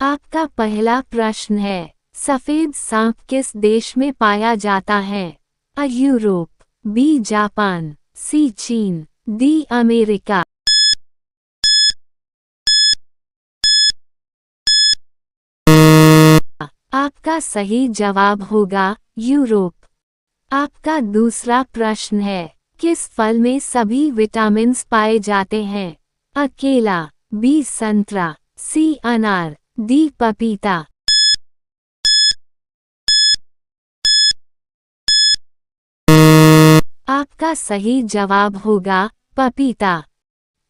आपका पहला प्रश्न है, सफेद सांप किस देश में पाया जाता है? अ यूरोप, बी जापान, सी चीन, डी अमेरिका। आपका सही जवाब होगा यूरोप। आपका दूसरा प्रश्न है, किस फल में सभी विटामिन्स पाए जाते हैं? अ केला, बी संतरा, सी अनार, डी पपीता। आपका सही जवाब होगा पपीता।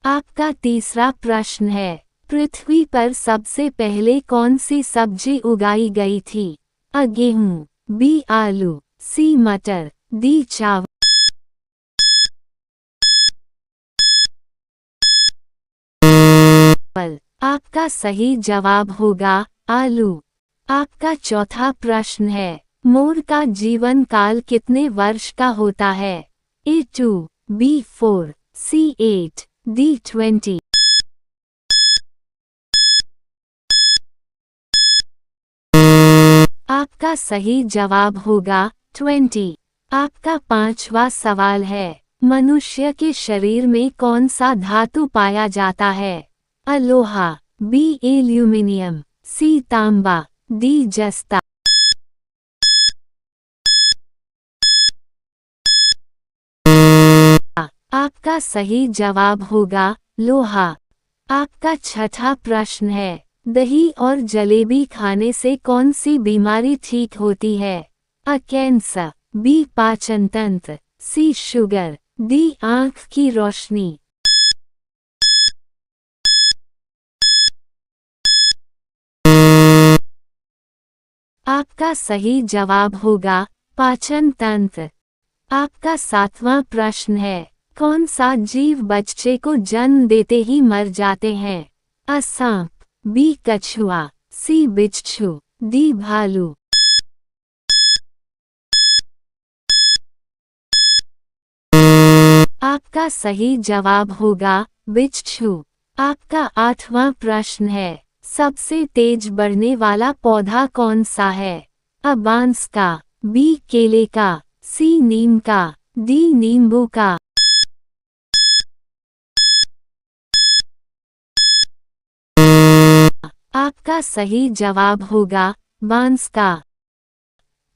आपका तीसरा प्रश्न है, पृथ्वी पर सबसे पहले कौन सी सब्जी उगाई गई थी? अ गेहूं, बी आलू, सी मटर, डी चावल। आपका सही जवाब होगा आलू। आपका चौथा प्रश्न है, मोर का जीवन काल कितने वर्ष का होता है? ए 2, बी 4, सी 8, डी 20। आपका सही जवाब होगा 20। आपका पांचवा सवाल है, मनुष्य के शरीर में कौन सा धातु पाया जाता है? अ लोहा, बी एल्यूमिनियम, सी तांबा, डी जस्ता। आपका सही जवाब होगा लोहा। आपका छठा प्रश्न है, दही और जलेबी खाने से कौन सी बीमारी ठीक होती है? अ कैंसर, बी पाचन तंत्र, सी शुगर, डी आंख की रोशनी। आपका सही जवाब होगा पाचन तंत्र। आपका सातवां प्रश्न है, कौन सा जीव बच्चे को जन्म देते ही मर जाते हैं? अ सांप, बी कछुआ, सी बिच्छू, डी भालू। आपका सही जवाब होगा बिच्छू। आपका आठवां प्रश्न है, सबसे तेज बढ़ने वाला पौधा कौन सा है? अ बांस का, बी केले का, सी नीम का, डी नींबू का। आपका सही जवाब होगा बांस का।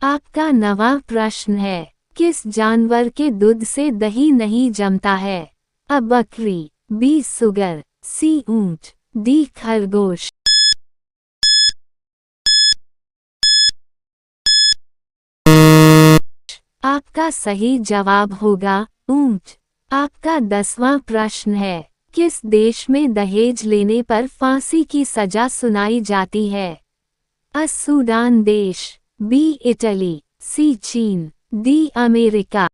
आपका नवां प्रश्न है, किस जानवर के दूध से दही नहीं जमता है? अ बकरी, बी सुगर, सी ऊंट, डी खरगोश। आपका सही जवाब होगा ऊंट। आपका 10वां प्रश्न है, किस देश में दहेज लेने पर फांसी की सजा सुनाई जाती है? अ सूडान देश, बी इटली, सी चीन, डी अमेरिका।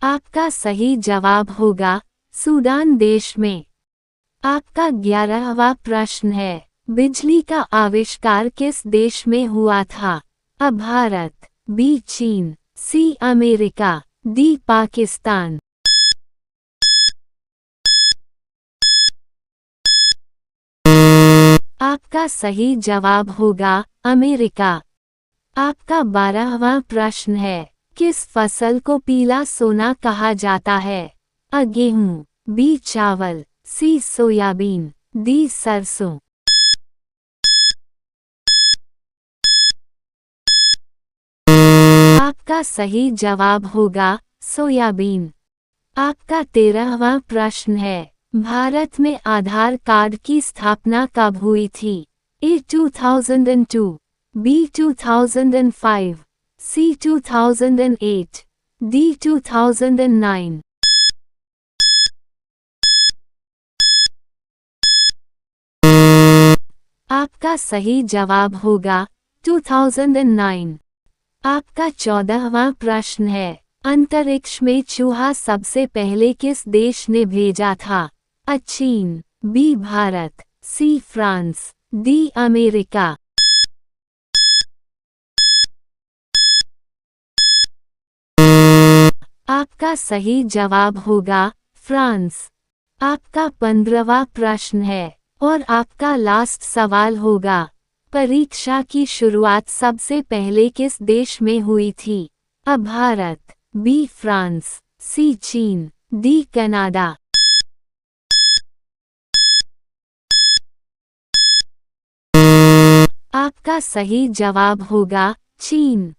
आपका सही जवाब होगा सूडान देश में। आपका 11वां प्रश्न है, बिजली का आविष्कार किस देश में हुआ था? अ भारत, बी चीन, सी अमेरिका, डी पाकिस्तान। आपका सही जवाब होगा अमेरिका। आपका 12वां प्रश्न है, किस फसल को पीला सोना कहा जाता है? अ गेहूं, बी चावल, सी सोयाबीन, डी सरसों। आपका सही जवाब होगा सोयाबीन। आपका 13वां प्रश्न है, भारत में आधार कार्ड की स्थापना कब हुई थी? ए 2002, बी 2005, सी 2008, डी 2009। आपका सही जवाब होगा 2009। आपका 14वां प्रश्न है, अंतरिक्ष में चूहा सबसे पहले किस देश ने भेजा था? अ चीन, B Bharat, C France, D America. आपका सही जवाब होगा फ्रांस। आपका 15वां प्रश्न है और आपका लास्ट सवाल होगा। परीक्षा की शुरुआत सबसे पहले किस देश में हुई थी? अ भारत, बी फ्रांस, सी चीन, डी कनाडा। आपका सही जवाब होगा चीन।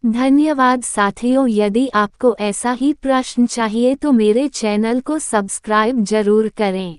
धन्यवाद साथियों, यदि आपको ऐसा ही प्रश्न चाहिए तो मेरे चैनल को सब्सक्राइब जरूर करें।